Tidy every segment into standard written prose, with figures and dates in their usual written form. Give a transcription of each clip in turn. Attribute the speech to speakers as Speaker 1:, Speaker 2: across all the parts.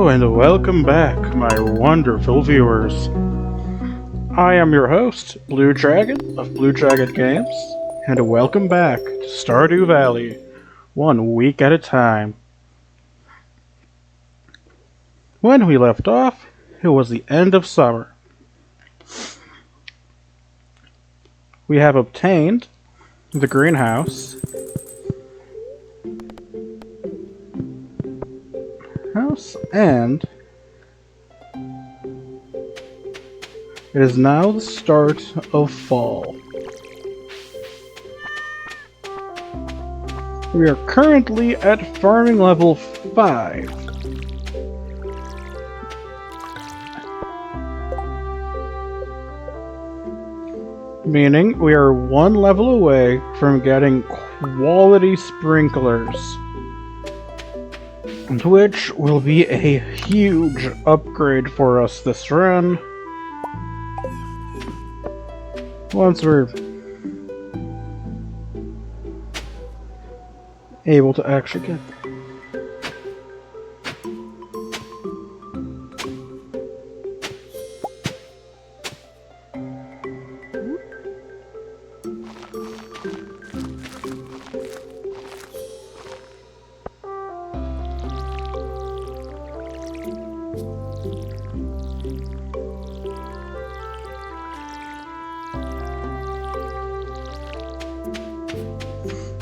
Speaker 1: and welcome back, my wonderful viewers. I am your host, Blue Dragon of Blue Dragon Games, and welcome back to Stardew Valley, 1 week at a time. When we left off, it was the end of summer. We have obtained the greenhouse, and it is now the start of fall. We are currently at farming level 5. Meaning we are one level away from getting quality sprinklers, which will be a huge upgrade for us this run. Once we're able to actually get them.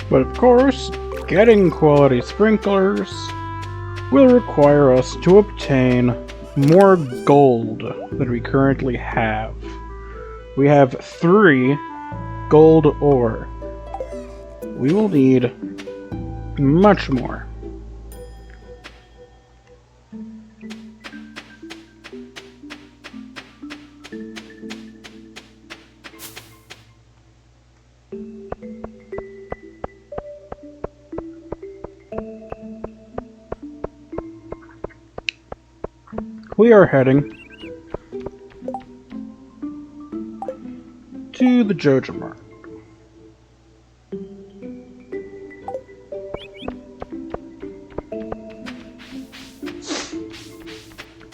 Speaker 1: But of course, getting quality sprinklers will require us to obtain more gold than we currently have. We have 3 gold ore. We will need much more. We are heading to the Joja Mart.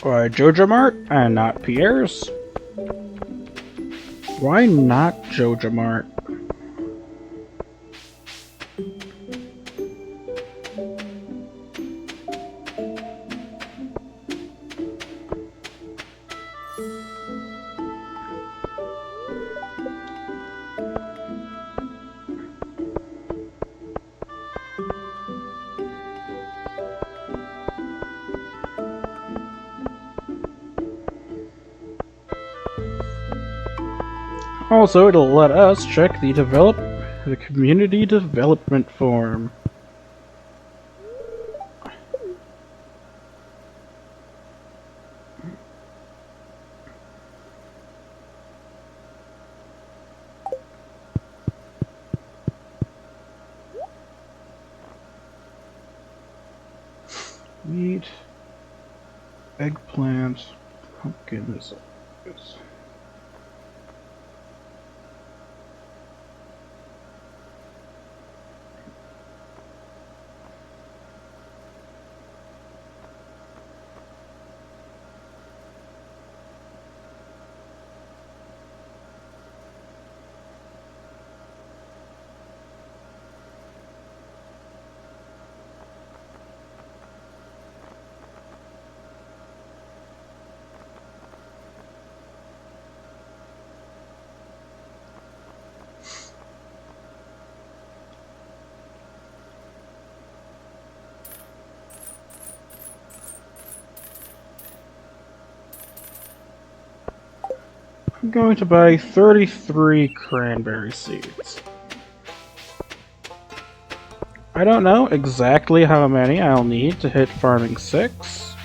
Speaker 1: Why Joja Mart and not Pierre's? Why not Joja Mart? Also, it'll let us check the community development form. Wheat, eggplant, pumpkin is this. I'm going to buy 33 cranberry seeds. I don't know exactly how many I'll need to hit farming 6.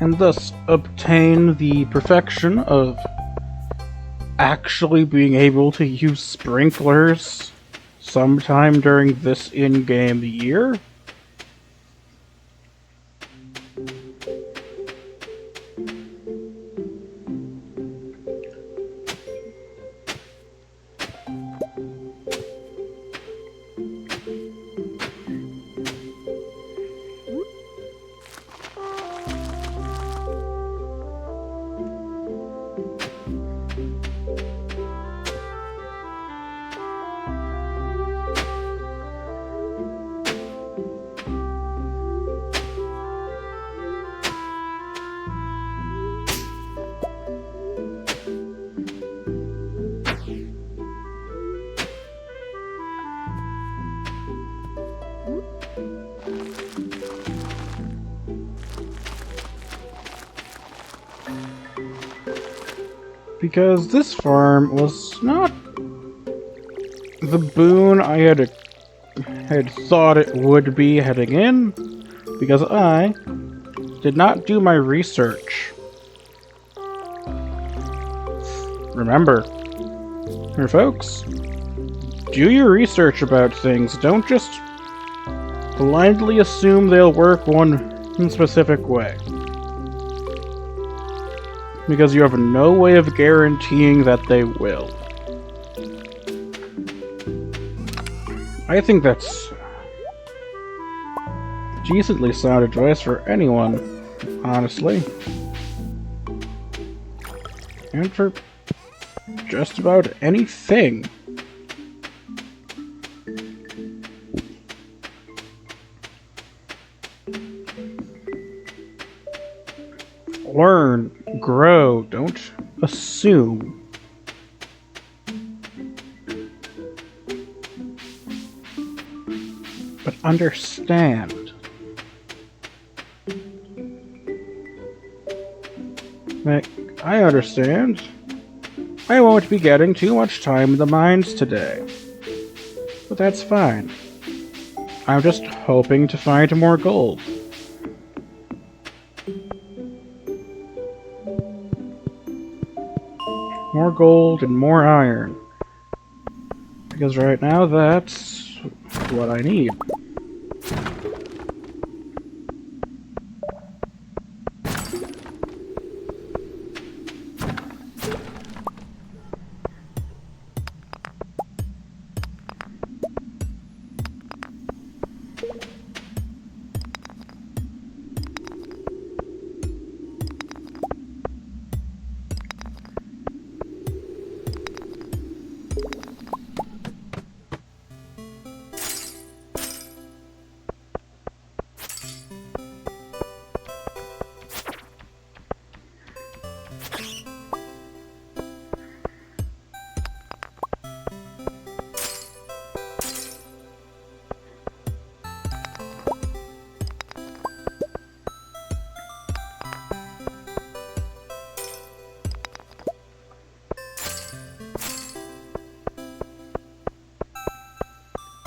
Speaker 1: And thus obtain the perfection of actually being able to use sprinklers sometime during this in-game year. Because this farm was not the boon I had thought it would be heading in, because I did not do my research. Remember, here folks, do your research about things. Don't just blindly assume they'll work one specific way. Because you have no way of guaranteeing that they will. I think that's decently sound advice for anyone, honestly. And for just about anything. Learn, grow, don't assume. But understand. I understand. I won't be getting too much time in the mines today. But that's fine. I'm just hoping to find more gold. More gold and more iron. Because right now that's what I need.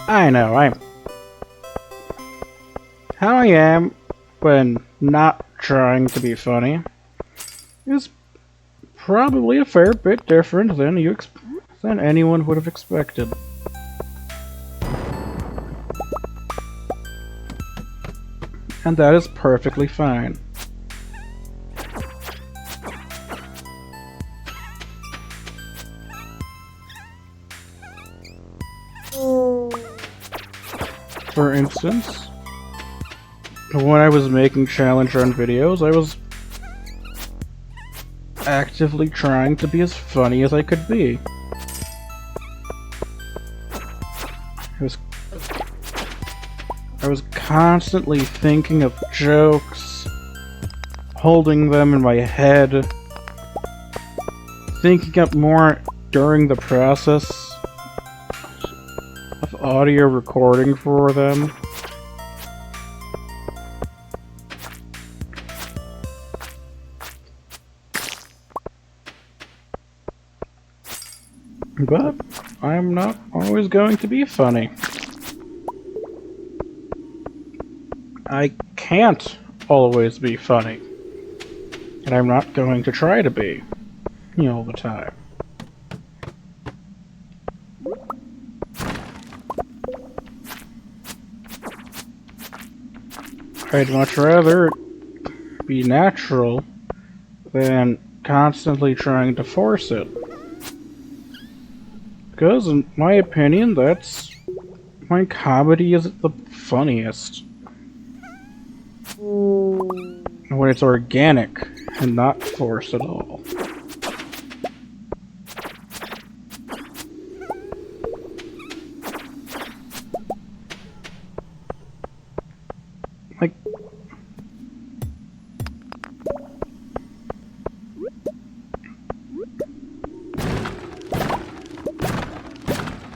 Speaker 1: I know, how I am when not trying to be funny is probably a fair bit different than anyone would have expected. And that is perfectly fine. For instance, when I was making challenge run videos, I was actively trying to be as funny as I could be. I was constantly thinking of jokes, holding them in my head, thinking up more during the process of audio recording for them. But I'm not always going to be funny. I can't always be funny. And I'm not going to try to be all the time. I'd much rather be natural than constantly trying to force it. Because, in my opinion, that's when comedy is the funniest. When it's organic and not forced at all.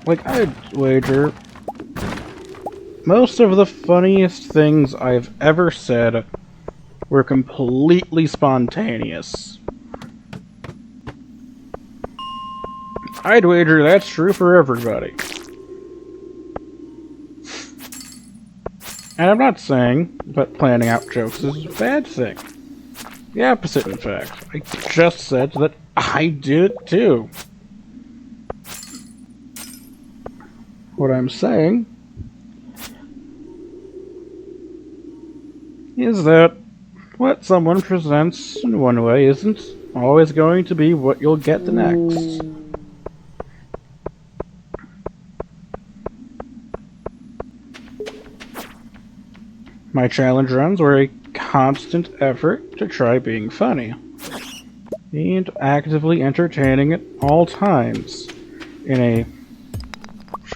Speaker 1: Like, I'd wager most of the funniest things I've ever said were completely spontaneous. I'd wager that's true for everybody. And I'm not saying that planning out jokes is a bad thing. The opposite, in fact. I just said that I did it too. What I'm saying is that what someone presents in one way isn't always going to be what you'll get the next. My challenge runs were a constant effort to try being funny, and actively entertaining at all times, in a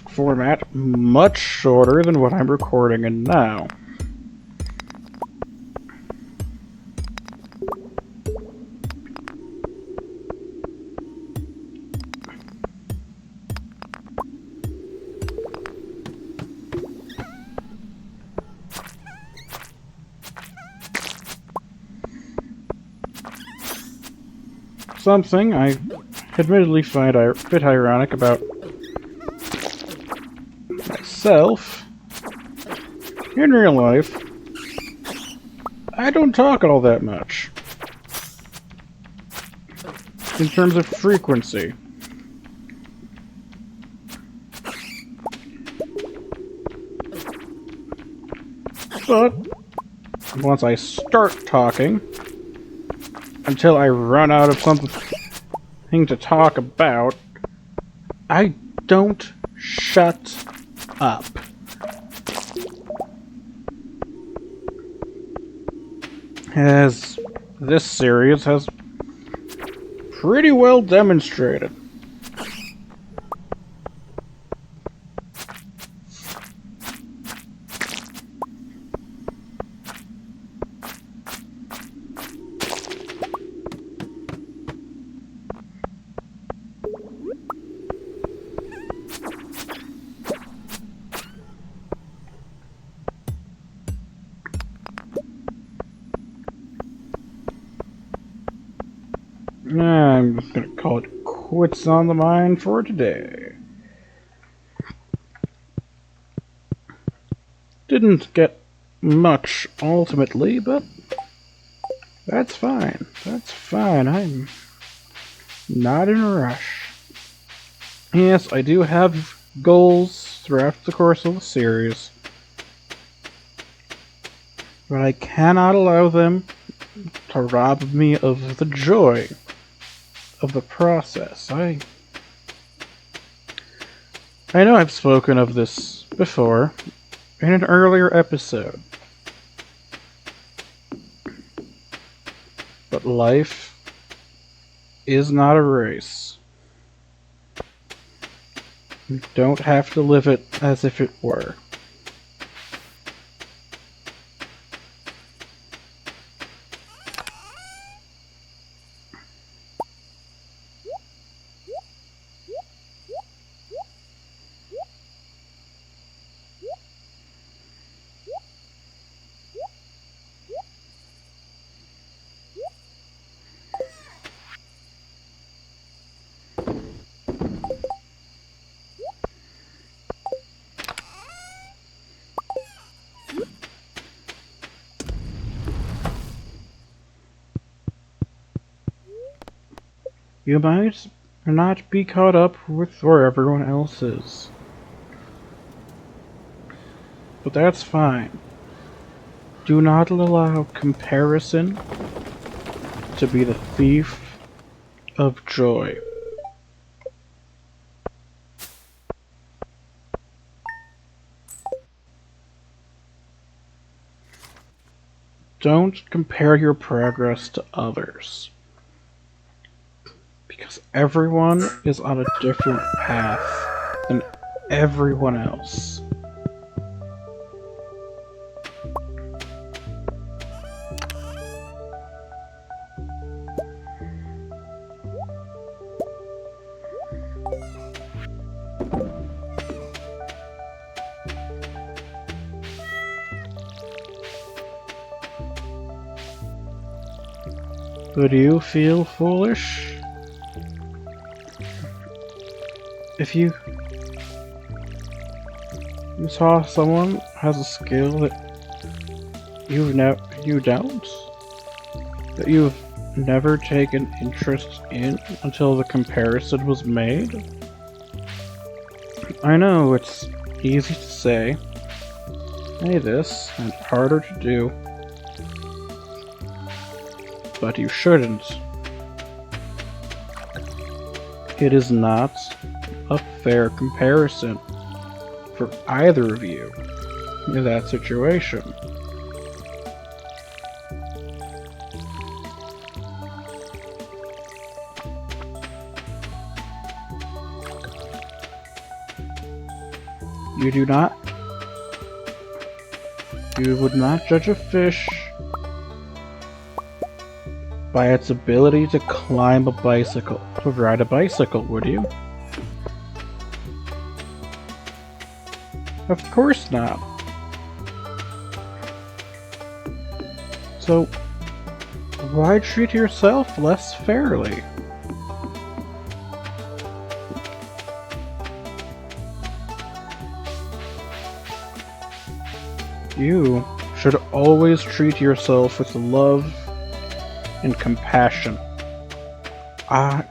Speaker 1: format much shorter than what I'm recording in now. Something I admittedly find a bit ironic about myself. In real life, I don't talk all that much. In terms of frequency. But once I start talking, until I run out of something to talk about, I don't shut up. As this series has pretty well demonstrated. I'm just gonna call it quits on the mine for today. Didn't get much ultimately, but that's fine. That's fine. I'm not in a rush. Yes, I do have goals throughout the course of the series, but I cannot allow them to rob me of the joy of the process. I know I've spoken of this before in an earlier episode, but life is not a race. You don't have to live it as if it were. You might not be caught up with where everyone else is. But that's fine. Do not allow comparison to be the thief of joy. Don't compare your progress to others. Because everyone is on a different path than everyone else. Do you feel foolish? if you saw someone has a skill that you don't, that you've never taken interest in until the comparison was made. I know it's easy to say this and harder to do, but you shouldn't. It is not a fair comparison for either of you in that situation. You would not judge a fish by its ability to climb a bicycle, to ride a bicycle, would you? Of course not. So, why treat yourself less fairly? You should always treat yourself with love and compassion.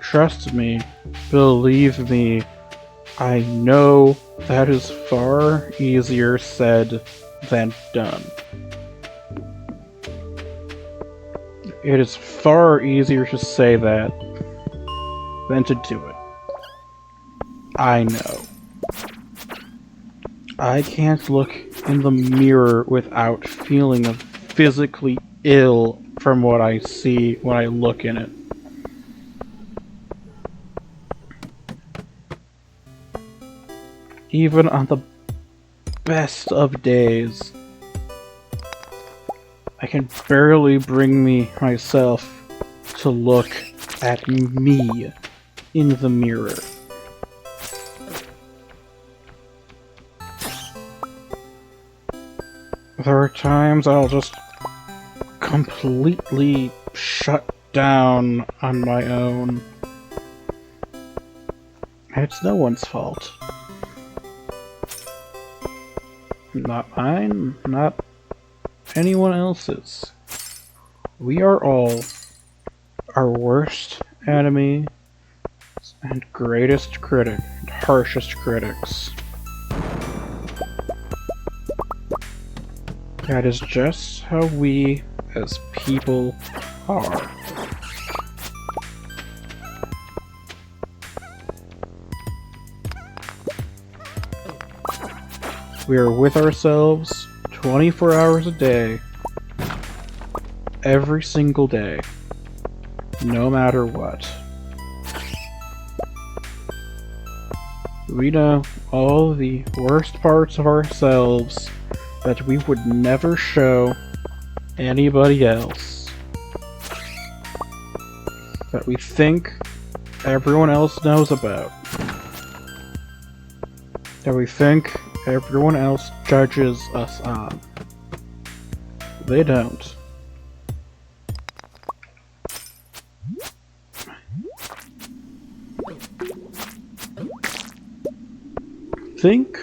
Speaker 1: Trust me, believe me, I know that is far easier said than done. It is far easier to say that than to do it. I know. I can't look in the mirror without feeling physically ill from what I see when I look in it. Even on the best of days, I can barely bring myself to look at me in the mirror. There are times I'll just completely shut down on my own. It's no one's fault. Not mine, not anyone else's. We are all our worst enemy and greatest critic and harshest critics. That is just how we as people are. We are with ourselves 24 hours a day, every single day, no matter what. We know all the worst parts of ourselves that we would never show anybody else. That we think everyone else knows about. That we think everyone else judges us on. They don't. Think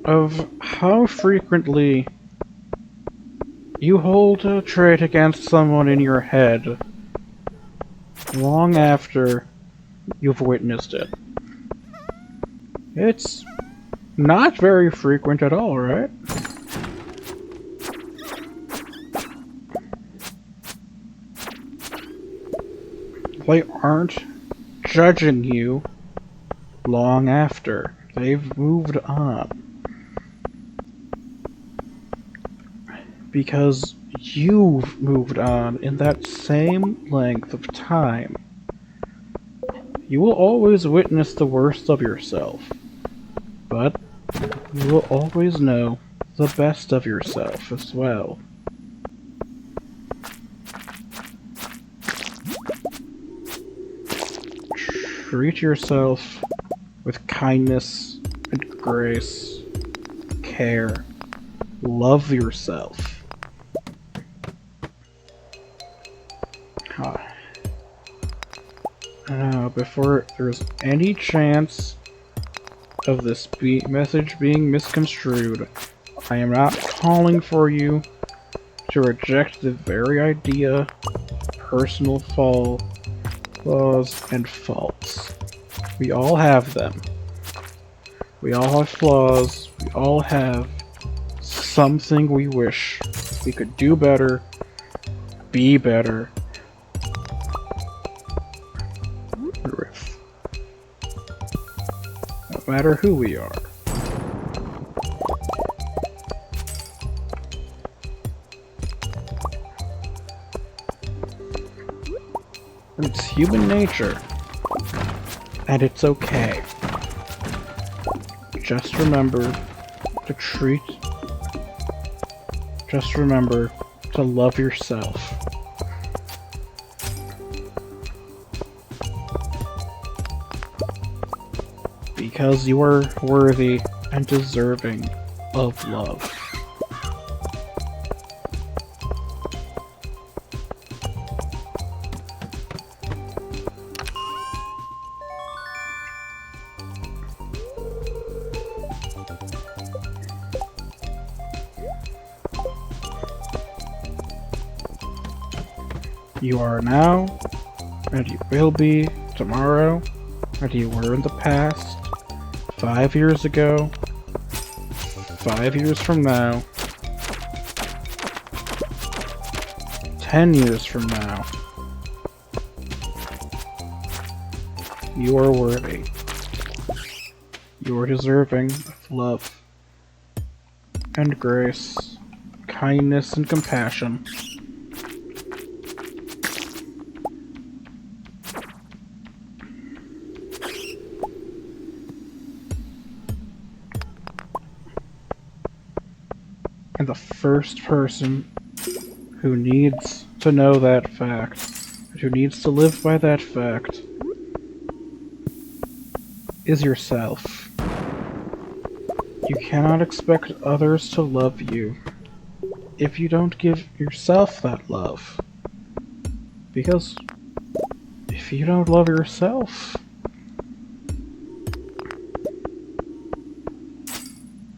Speaker 1: of how frequently you hold a trait against someone in your head long after you've witnessed it. It's not very frequent at all, right? They aren't judging you long after. They've moved on. Because you've moved on in that same length of time. You will always witness the worst of yourself, but you will always know the best of yourself as well. Treat yourself with kindness and grace, care. Love yourself. Before there's any chance of this message being misconstrued. I am not calling for you to reject the very idea of personal flaws and faults. We all have them. We all have flaws. We all have something we wish we could do better, be better. With. No matter who we are. It's human nature. And it's okay. Just remember to love yourself. Because you are worthy and deserving of love. You are now, and you will be tomorrow, and you were in the past, 5 years ago, 5 years from now, 10 years from now. You are worthy. You are deserving of love and grace, kindness and compassion. And the first person who needs to know that fact, who needs to live by that fact, is yourself. You cannot expect others to love you if you don't give yourself that love. Because if you don't love yourself,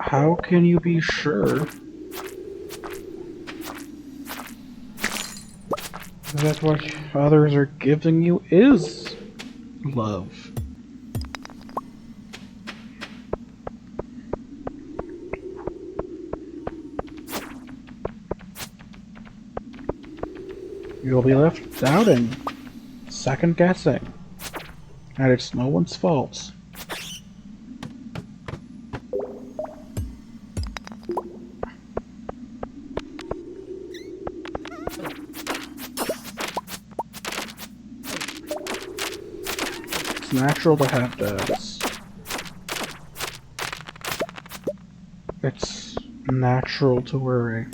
Speaker 1: how can you be sure that what others are giving you is love? You'll be left doubting, second guessing, and it's no one's fault. It's natural to have doubts. It's natural to worry.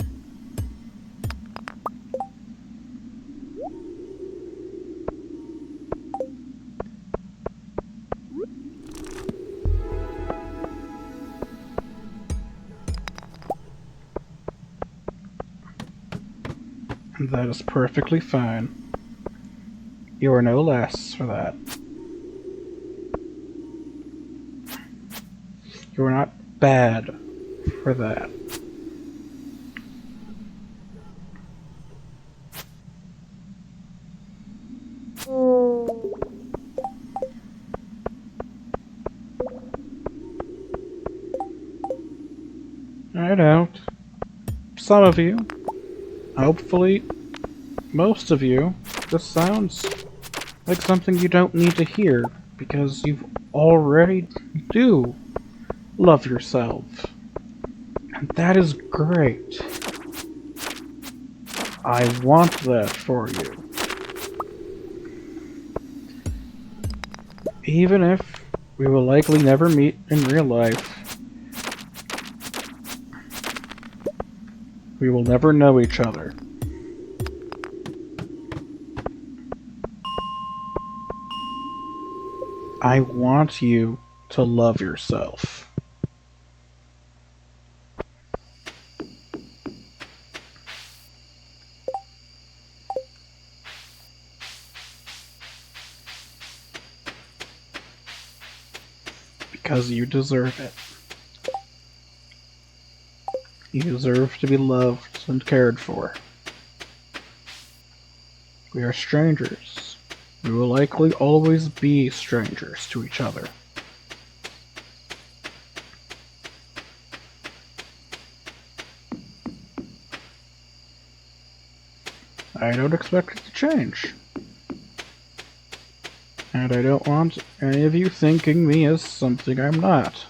Speaker 1: And that is perfectly fine. You are no less for that. You are not bad for that. I doubt. Some of you, hopefully most of you, this sounds like something you don't need to hear because you already do love yourself. And that is great. I want that for you. Even if we will likely never meet in real life, we will never know each other. I want you to love yourself. because you deserve it. You deserve to be loved and cared for. We are strangers. We will likely always be strangers to each other. I don't expect it to change. And I don't want any of you thinking me as something I'm not.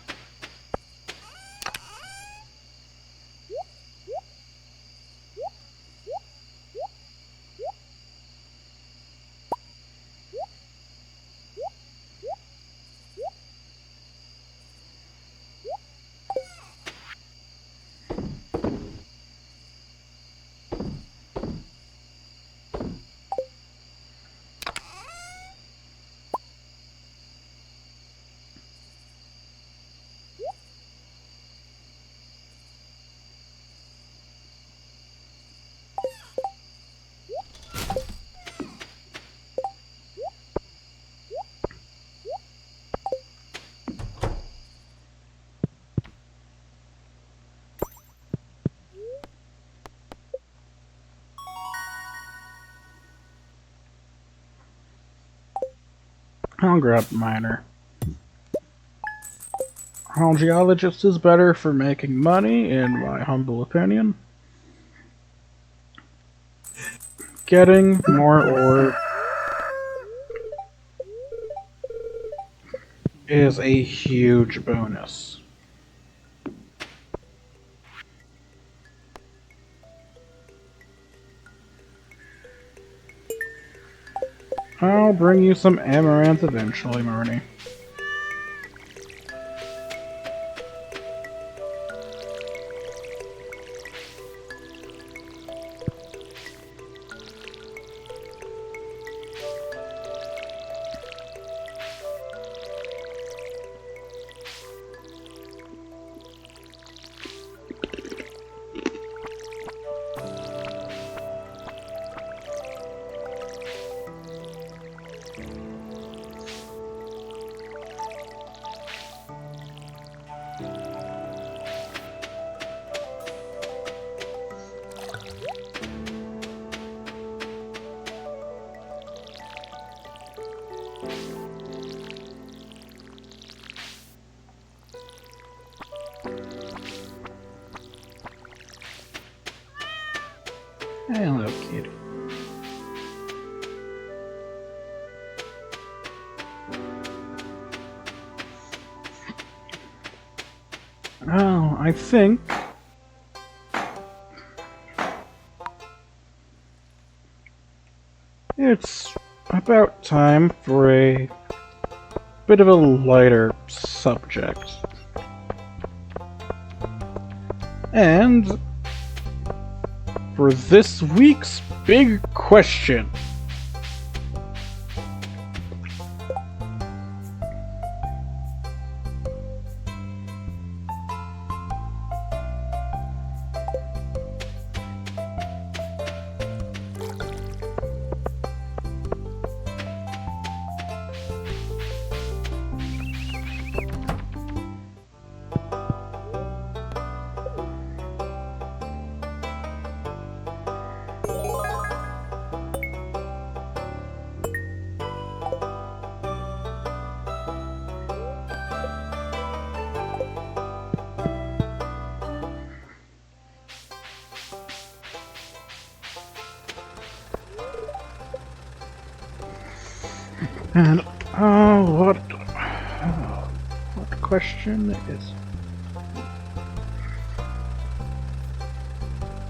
Speaker 1: I'll grab miner. Geologist is better for making money, in my humble opinion. Getting more ore is a huge bonus. I'll bring you some amaranth eventually, Marnie. Hello, kid. Oh, I think it's about time for a bit of a lighter subject. And for this week's big question. And what question is?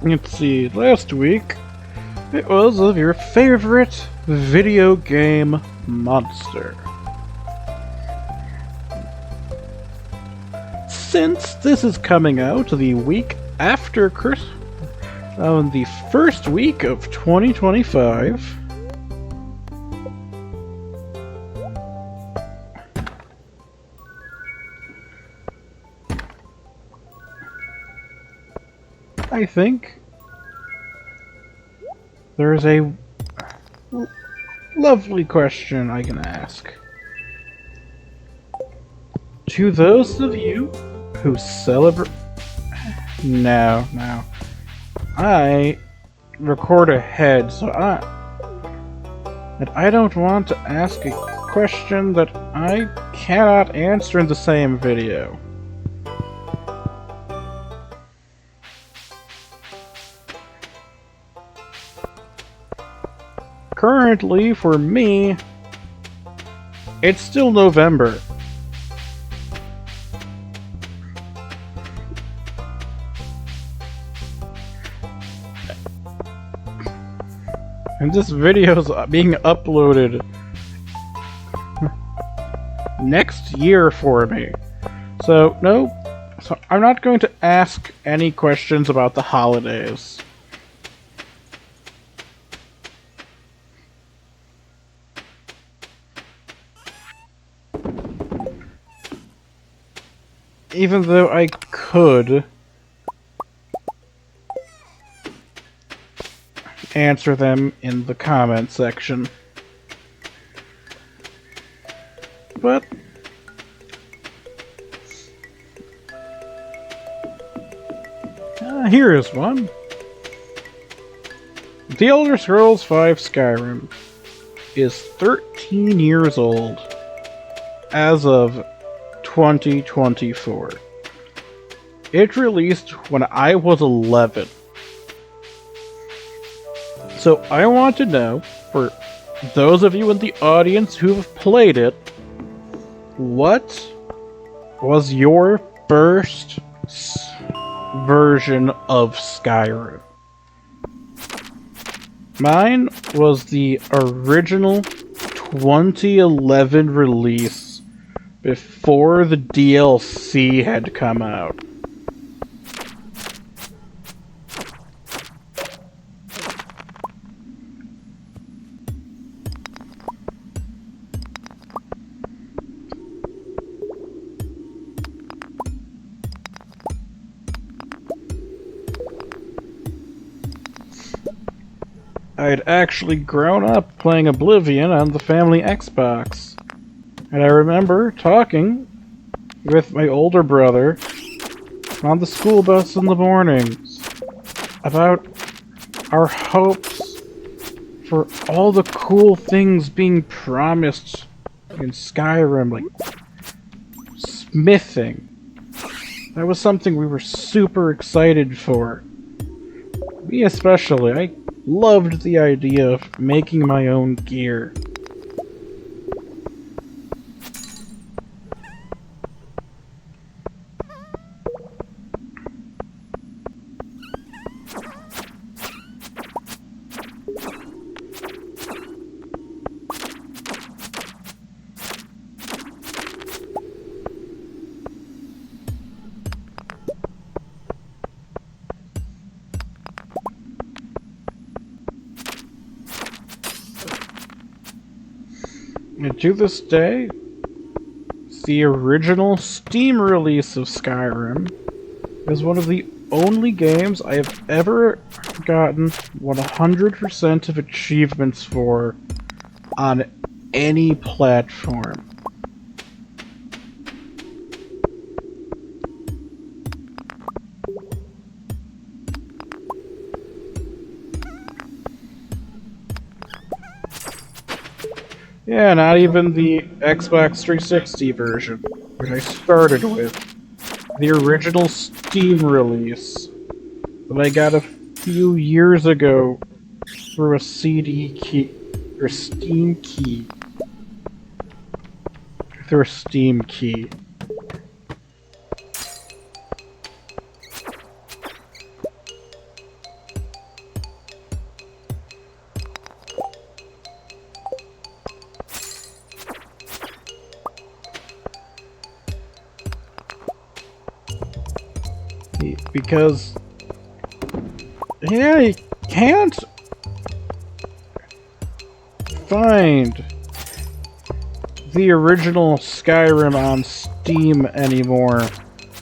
Speaker 1: Let's see. Last week, it was of your favorite video game monster. Since this is coming out the week after Christmas, on the first week of 2025. I think there's a lovely question I can ask To those of you who celebrate... No. I record ahead, so I don't want to ask a question that I cannot answer in the same video. Currently, for me, it's still November. And this video is being uploaded next year for me. So, no. So I'm not going to ask any questions about the holidays. Even though I could answer them in the comment section. But here is one. The Elder Scrolls V Skyrim is 13 years old as of 2024. It released when I was 11. So I want to know, for those of you in the audience who have played it, what was your first version of Skyrim? Mine was the original 2011 release before the DLC had come out. I'd actually grown up playing Oblivion on the family Xbox. And I remember talking with my older brother on the school bus in the mornings about our hopes for all the cool things being promised in Skyrim, like smithing. That was something we were super excited for. Me especially. I loved the idea of making my own gear. And to this day, the original Steam release of Skyrim is one of the only games I have ever gotten 100% of achievements for on any platform. Yeah, not even the Xbox 360 version, which I started with. The original Steam release that I got a few years ago through a CD key, or Steam key. Through a Steam key. Because, yeah, you can't find the original Skyrim on Steam anymore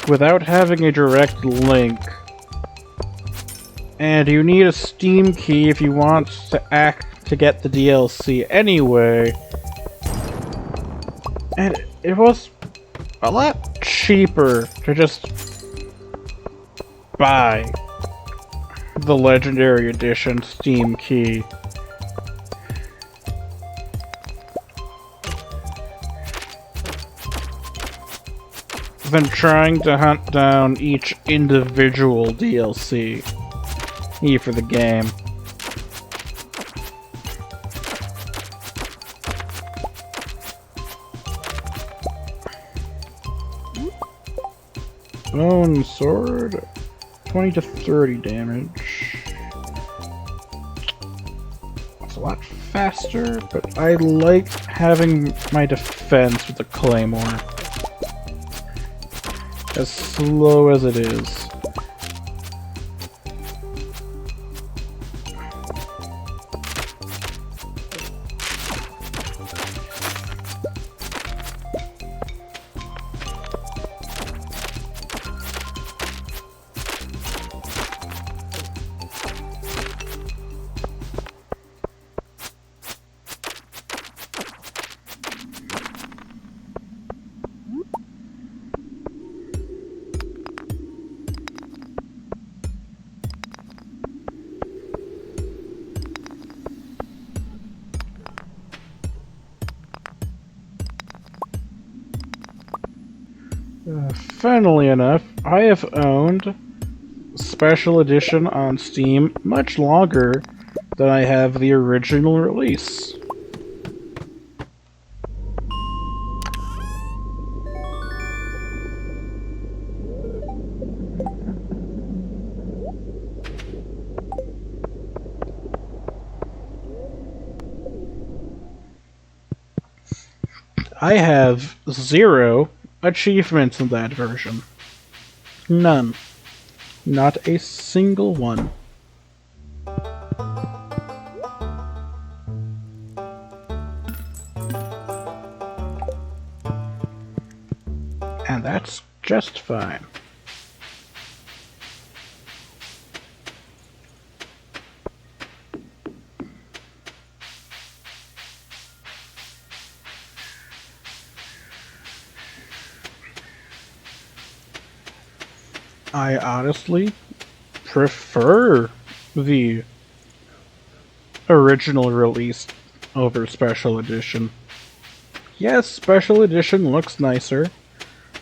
Speaker 1: without having a direct link. And you need a Steam key if you want to get the DLC anyway. And it was a lot cheaper to just buy the Legendary Edition Steam key. Than trying to hunt down each individual DLC for the game. Bone sword, 20 to 30 damage. It's a lot faster, but I like having my defense with the claymore. As slow as it is. Funnily enough, I have owned Special Edition on Steam much longer than I have the original release. I have 0 achievements in that version. None. Not a single one. And that's just fine. I honestly prefer the original release over Special Edition. Yes, Special Edition looks nicer,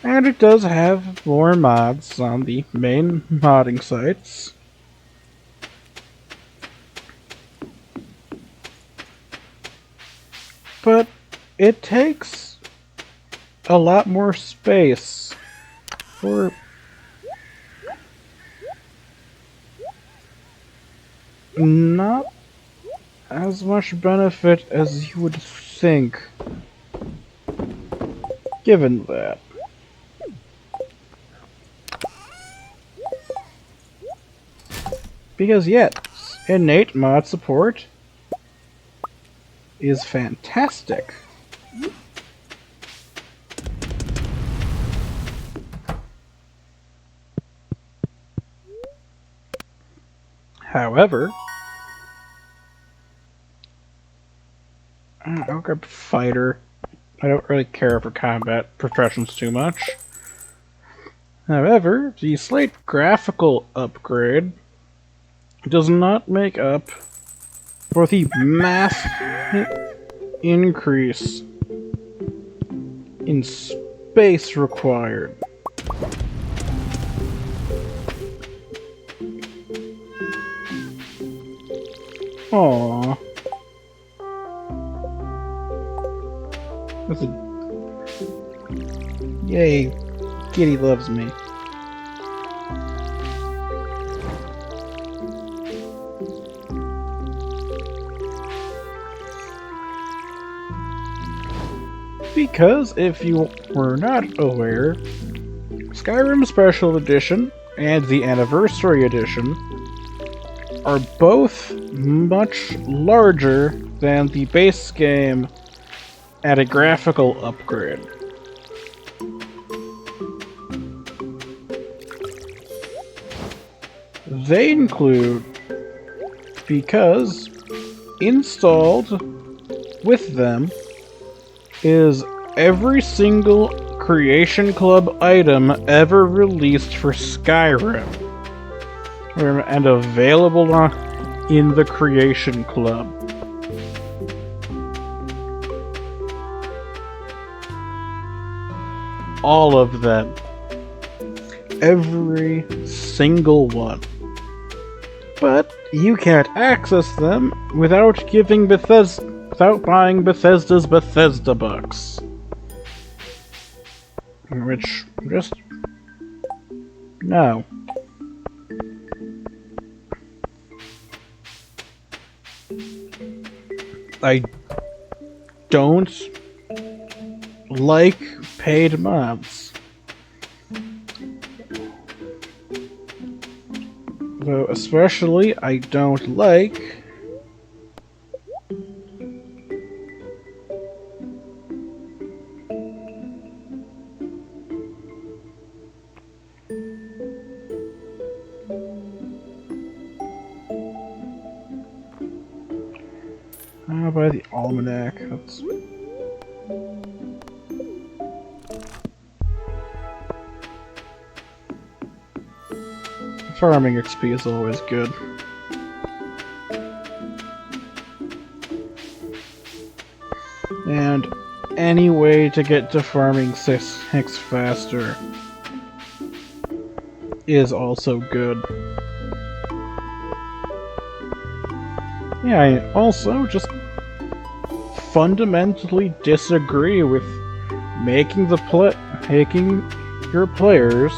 Speaker 1: and it does have more mods on the main modding sites. But it takes a lot more space for not as much benefit as you would think, given that. Because yes, innate mod support is fantastic. However, I'll grab fighter. I don't really care for combat professions too much. However, the slight graphical upgrade does not make up for the massive increase in space required. Aww. That's a... Yay, Kitty loves me. Because, if you were not aware, Skyrim Special Edition and the Anniversary Edition are both much larger than the base game at a graphical upgrade. They include, because installed with them is every single Creation Club item ever released for Skyrim. And available in the Creation Club. All of them. Every single one. But you can't access them without buying Bethesda's Bethesda bucks. Which, just... no. I don't like paid mods. Though especially I don't like by the almanac. That's farming XP is always good. And any way to get to farming 6 faster is also good. Yeah, I also just fundamentally disagree with making your players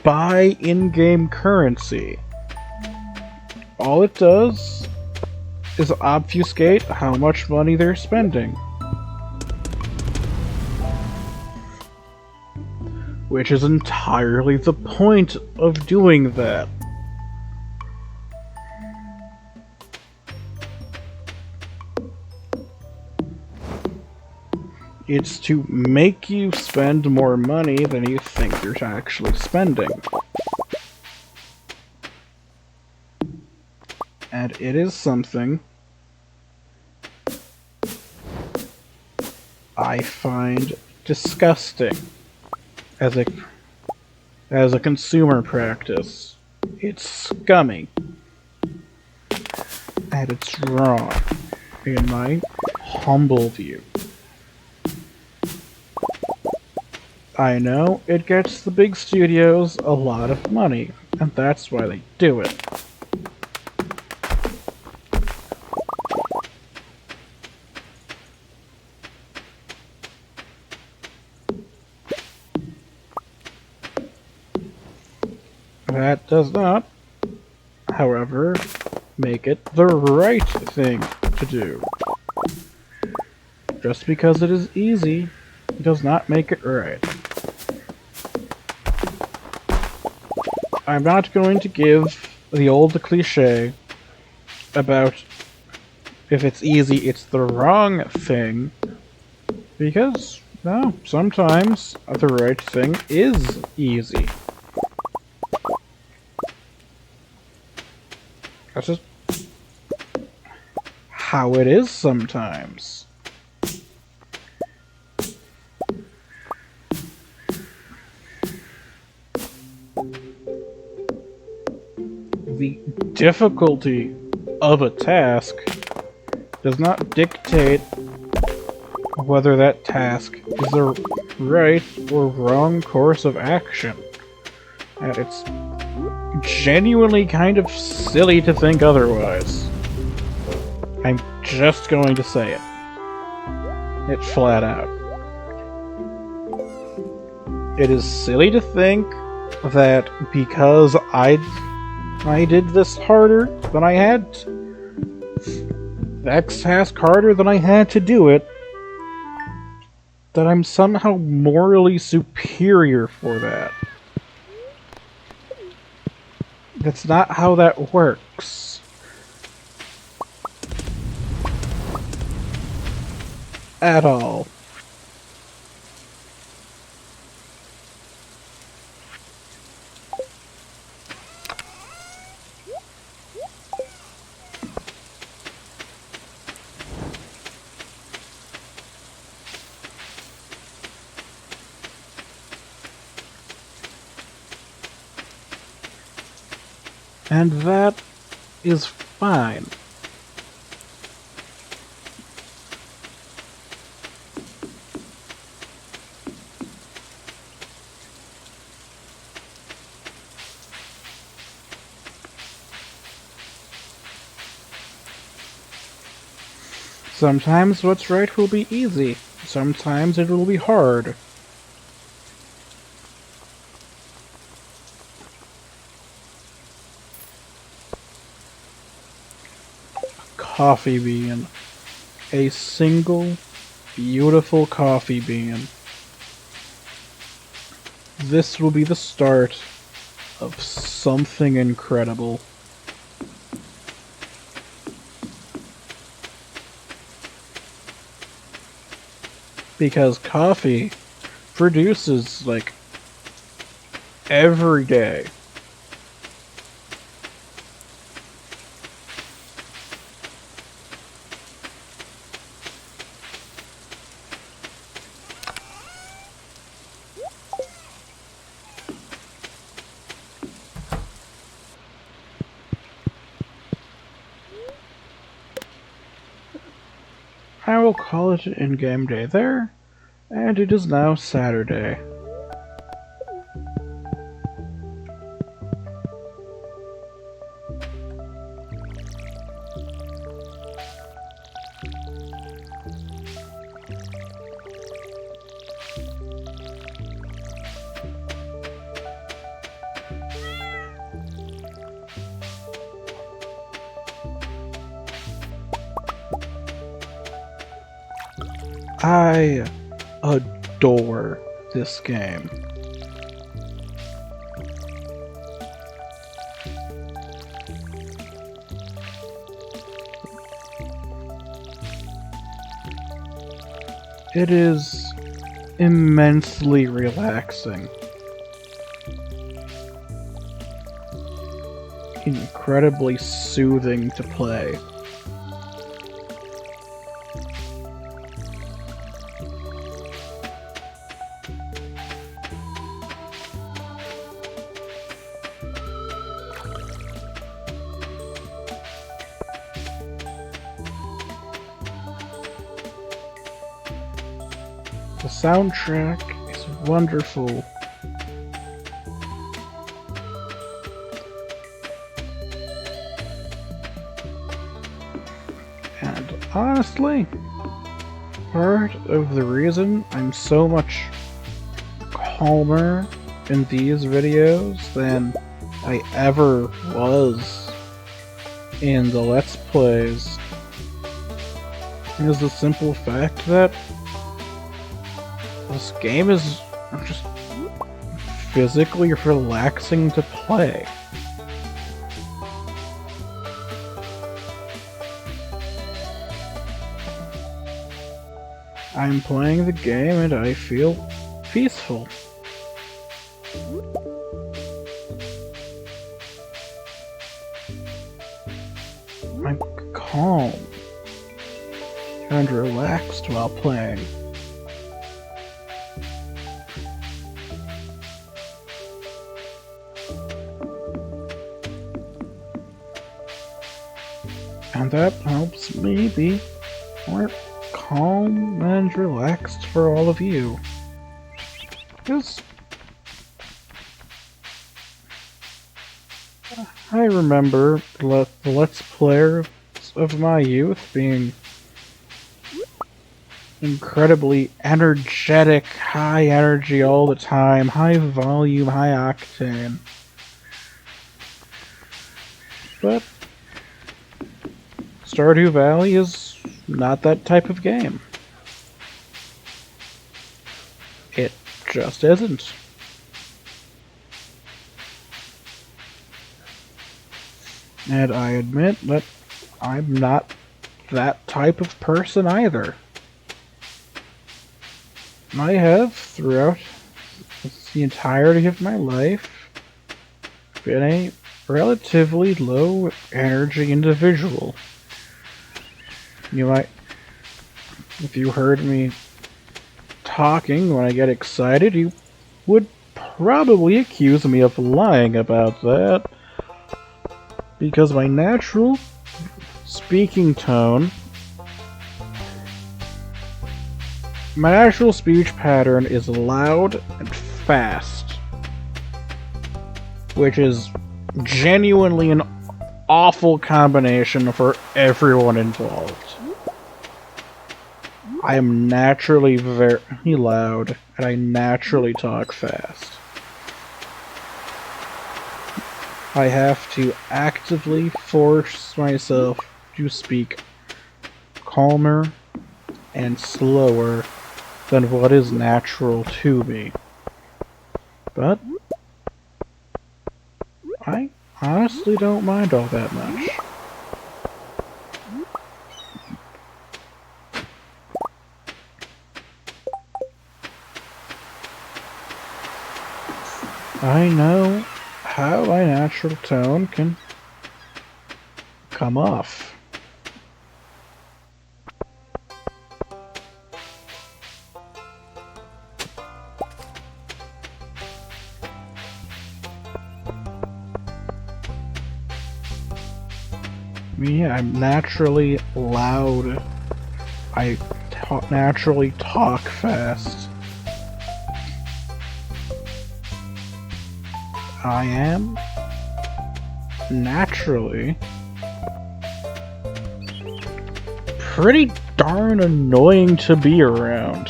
Speaker 1: buy in-game currency. All it does is obfuscate how much money they're spending. Which is entirely the point of doing that. It's to make you spend more money than you think you're actually spending. And it is something I find disgusting as a consumer practice. It's scummy. And it's wrong, in my humble view. I know it gets the big studios a lot of money, and that's why they do it. That does not, however, make it the right thing to do. Just because it is easy does not make it right. I'm not going to give the old cliche about if it's easy, it's the wrong thing, because, no, sometimes the right thing is easy. That's just how it is sometimes. The difficulty of a task does not dictate whether that task is the right or wrong course of action. And it's genuinely kind of silly to think otherwise. I'm just going to say it. It's flat out. It is silly to think that because I did this harder than I had to, X task harder than I had to do it, that I'm somehow morally superior for that. That's not how that works. At all. And that is fine. Sometimes what's right will be easy. Sometimes it will be hard. Coffee bean. A single, beautiful coffee bean. This will be the start of something incredible. Because coffee produces, like, every day. I will call it in-game day there, and it is now Saturday. I adore this game. It is immensely relaxing. Incredibly soothing to play. The soundtrack is wonderful. And honestly, part of the reason I'm so much calmer in these videos than I ever was in the Let's Plays is the simple fact that this game is just physically relaxing to play. I'm playing the game and I feel peaceful. I'm calm and relaxed while playing. And that helps me be more calm and relaxed for all of you. Because I remember the Let's Players of my youth being incredibly energetic, high energy all the time, high volume, high octane. But Stardew Valley is not that type of game. It just isn't. And I admit that I'm not that type of person either. I have, throughout the entirety of my life, been a relatively low energy individual. You might, if you heard me talking when I get excited, you would probably accuse me of lying about that. Because my natural speaking tone, my natural speech pattern is loud and fast, which is genuinely an awful combination for everyone involved. I am naturally very loud, and I naturally talk fast. I have to actively force myself to speak calmer and slower than what is natural to me. But I honestly don't mind all that much. I know how my natural tone can come off. Yeah, I'm naturally loud. I naturally talk fast. I am naturally pretty darn annoying to be around.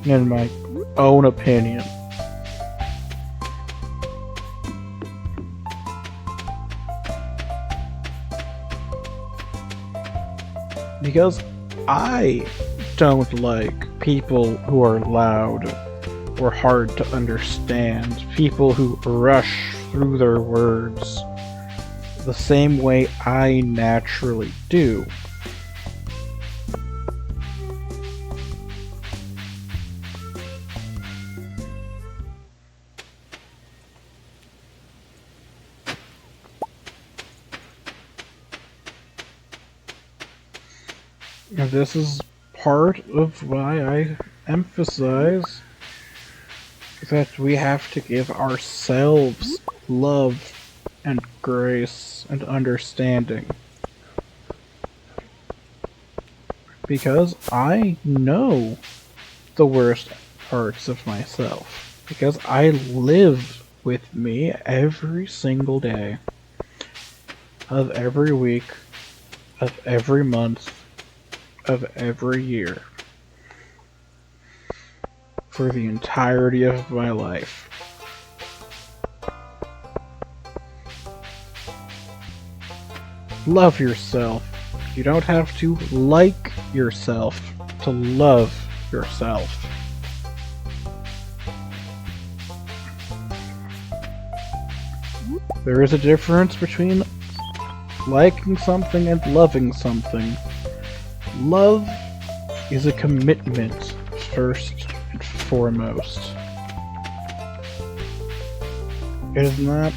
Speaker 1: In my own opinion. Because I don't like people who are loud or hard to understand, people who rush through their words the same way I naturally do. And this is part of why I emphasize that we have to give ourselves love and grace and understanding. Because I know the worst parts of myself. Because I live with me every single day of every week, of every month, of every year. For the entirety of my life. Love yourself. You don't have to like yourself to love yourself. There is a difference between liking something and loving something. Love is a commitment, first and foremost. It is not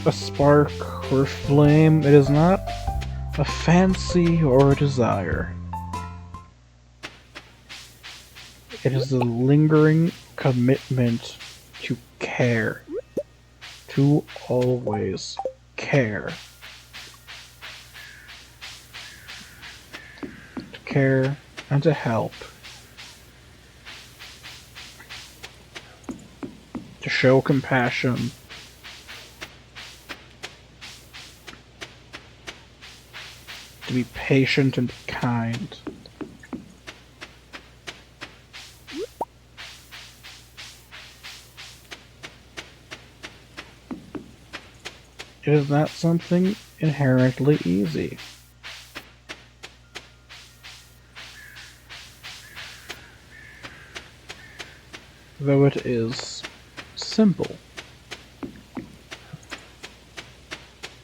Speaker 1: a spark or flame. It is not a fancy or a desire. It is a lingering commitment to care. To always care. To care and to help. To show compassion. To be patient and kind. It is not something inherently easy. Though it is simple.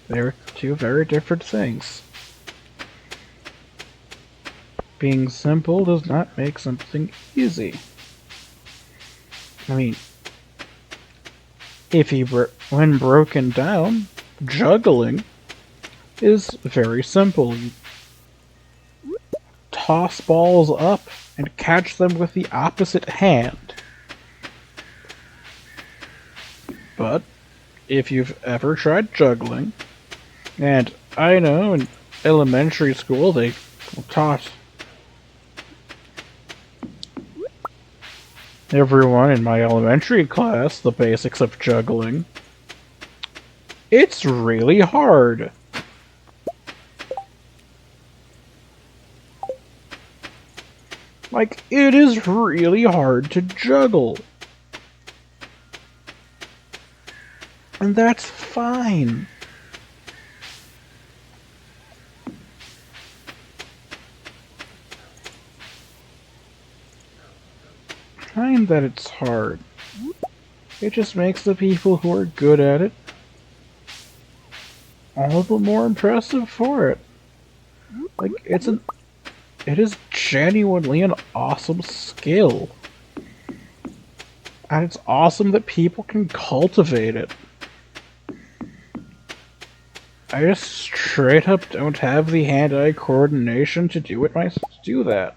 Speaker 1: They're two very different things. Being simple does not make something easy. I mean, when broken down, juggling is very simple. You toss balls up and catch them with the opposite hand. But if you've ever tried juggling, and I know in elementary school they taught everyone in my elementary class the basics of juggling, it's really hard. Like, it is really hard to juggle. And that's fine. Fine that it's hard. It just makes the people who are good at it all the more impressive for it. Like, it is genuinely an awesome skill. And it's awesome that people can cultivate it. I just straight up don't have the hand-eye coordination to do that.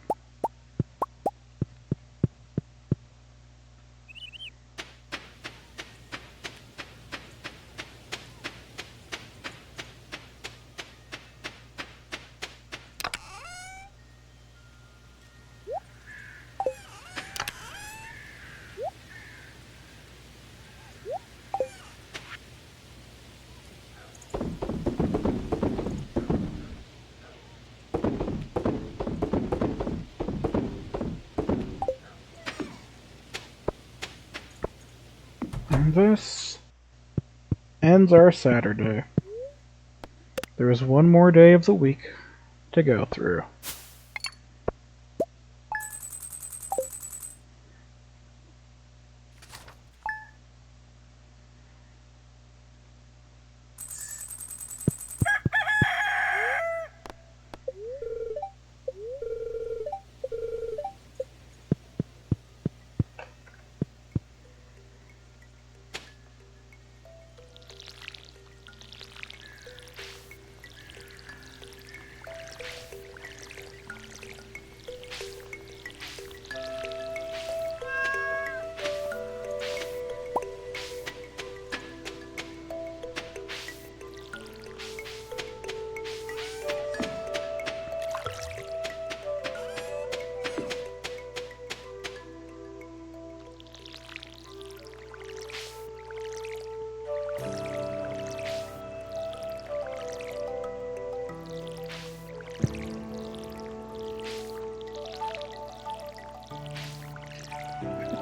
Speaker 1: And this ends our Saturday. There is one more day of the week to go through.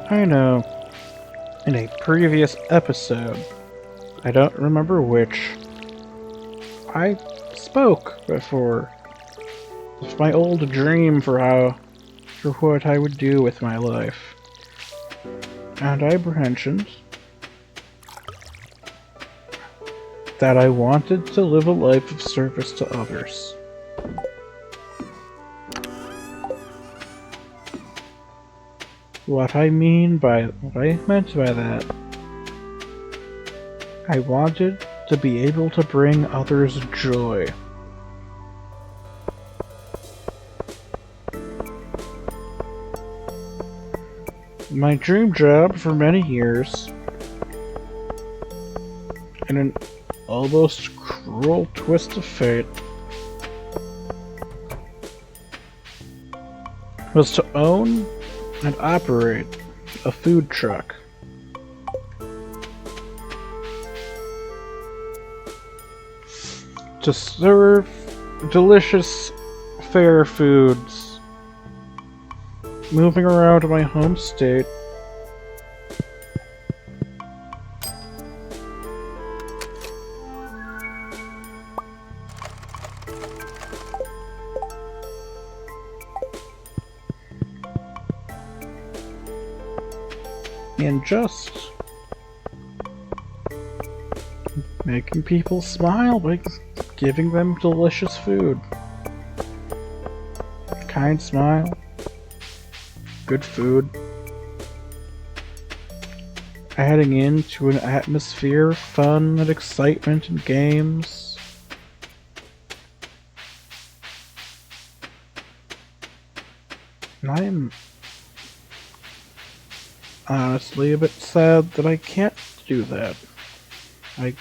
Speaker 1: I know, in a previous episode, I don't remember which, I spoke before of my old dream for what I would do with my life. And I mentioned that I wanted to live a life of service to others. What I meant by that, I wanted to be able to bring others joy. My dream job for many years, in an almost cruel twist of fate, was to own and operate a food truck. To serve delicious, fair foods, moving around my home state, and just making people smile by giving them delicious food. Kind smile, good food, adding into an atmosphere of fun and excitement and games. And honestly a bit sad that I can't do that. I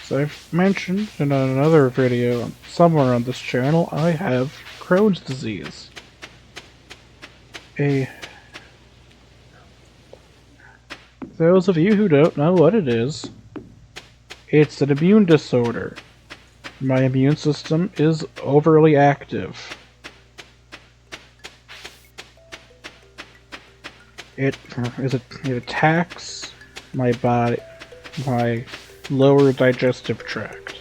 Speaker 1: As I've mentioned in another video somewhere on this channel, I have Crohn's disease. Those of you who don't know what it is, it's an immune disorder. My immune system is overly active. It attacks my body, my lower digestive tract.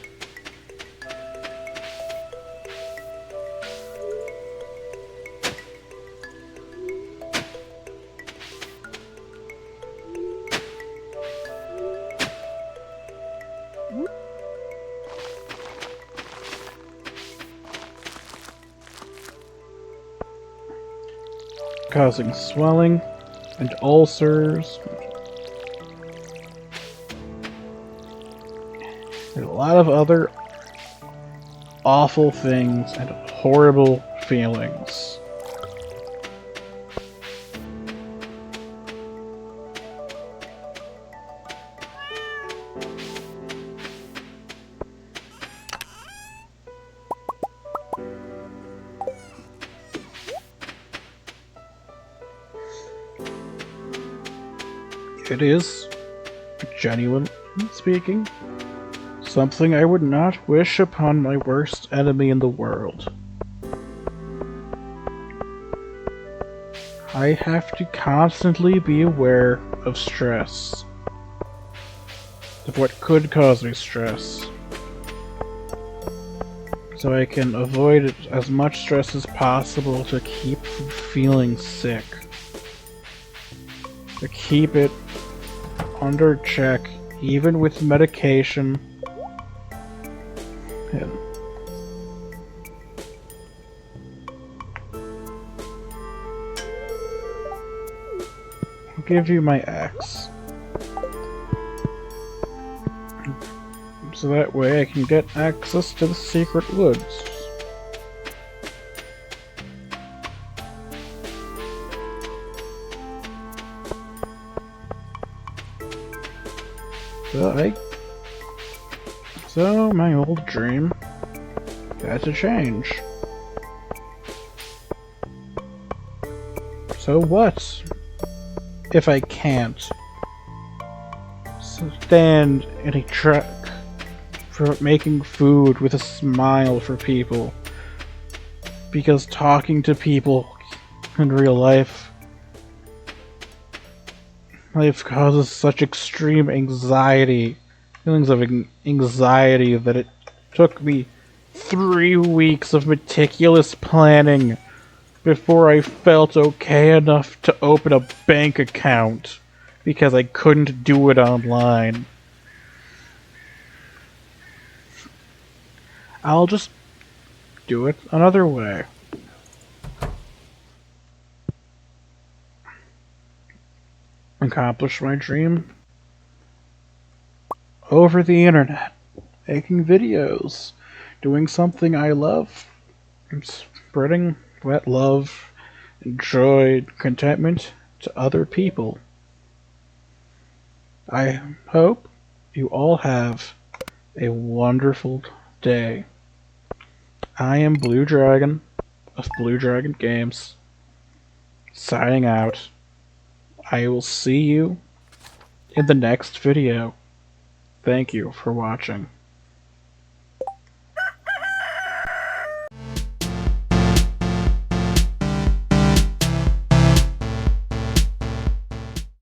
Speaker 1: Causing swelling and ulcers. And a lot of other awful things and horrible feelings. It is, genuinely speaking, something I would not wish upon my worst enemy in the world. I have to constantly be aware of stress, of what could cause me stress, so I can avoid as much stress as possible to keep from feeling sick, to keep it under check, even with medication. And I'll give you my axe, so that way I can get access to the secret woods. So my old dream had to change. So what if I can't stand in a truck for making food with a smile for people? Because talking to people in real life causes such extreme anxiety, feelings of anxiety, that it took me 3 weeks of meticulous planning before I felt okay enough to open a bank account, because I couldn't do it online. I'll just do it another way. Accomplish my dream over the internet, making videos, doing something I love, and spreading that love and joy and contentment to other people. I hope you all have a wonderful day. I am Blue Dragon of Blue Dragon Games, signing out. I will see you in the next video. Thank you for watching.